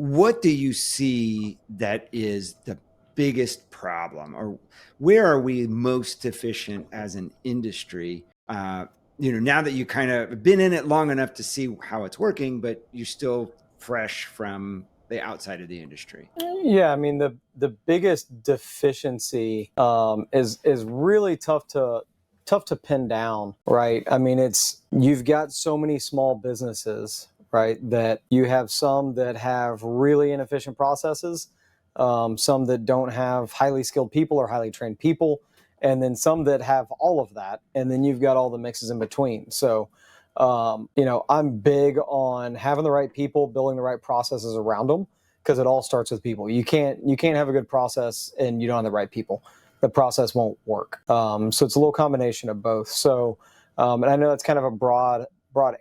what do you see that is the biggest problem, or where are we most deficient as an industry? Now that you kind of been in it long enough to see how it's working, but you're still fresh from the outside of the industry. Yeah, I mean the biggest deficiency is really tough to pin down, right? I mean, it's you've got so many small businesses, right? That you have some that have really inefficient processes, some that don't have highly skilled people or highly trained people, and then some that have all of that, and then you've got all the mixes in between. So, I'm big on having the right people, building the right processes around them, because it all starts with people. You can't have a good process and you don't have the right people. The process won't work. So it's a little combination of both. So, and I know that's kind of a broad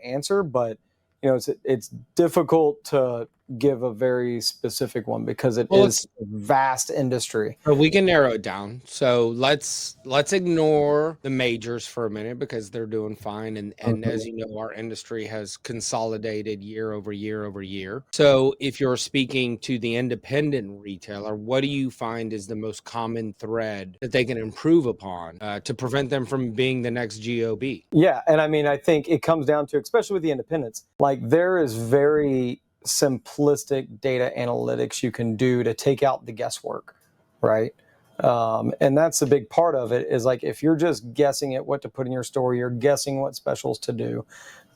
answer, but it's difficult to give a very specific one because it Well, is a vast industry. but we can narrow it down. So let's ignore the majors for a minute because they're doing fine. And as you know, our industry has consolidated year over year over year. So if you're speaking to the independent retailer, what do you find is the most common thread that they can improve upon to prevent them from being the next GOB? Yeah, and I mean, I think it comes down to, especially with the independents, like there is very simplistic data analytics you can do to take out the guesswork, right? And that's a big part of it is like if you're just guessing at what to put in your store, you're guessing what specials to do.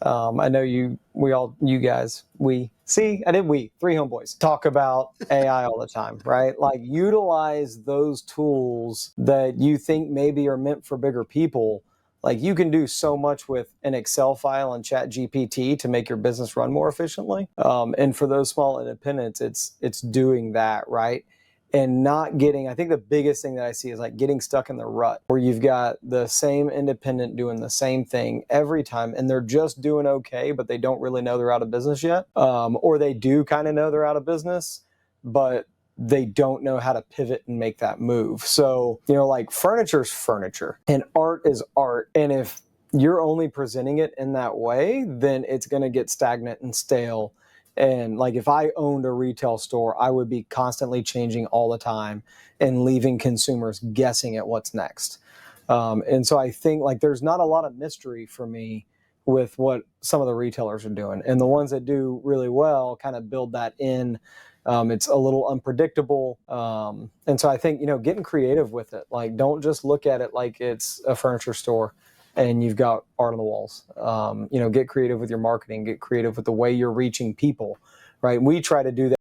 I know you guys, three homeboys talk about AI all the time, right? Like utilize those tools that you think maybe are meant for bigger people. Like you can do so much with an Excel file and Chat GPT to make your business run more efficiently. And for those small independents, it's doing that, right? And not getting, I think the biggest thing that I see is like getting stuck in the rut where you've got the same independent doing the same thing every time and they're just doing okay, but they don't really know they're out of business yet. Or they do kind of know they're out of business, but they don't know how to pivot and make that move. So, like furniture's furniture and art is art. And if you're only presenting it in that way, then it's going to get stagnant and stale. And like if I owned a retail store, I would be constantly changing all the time and leaving consumers guessing at what's next. And so I think like there's not a lot of mystery for me with what some of the retailers are doing. And the ones that do really well kind of build that in. It's a little unpredictable. And so I think, getting creative with it, like don't just look at it like it's a furniture store and you've got art on the walls. Get creative with your marketing, get creative with the way you're reaching people, right? We try to do that.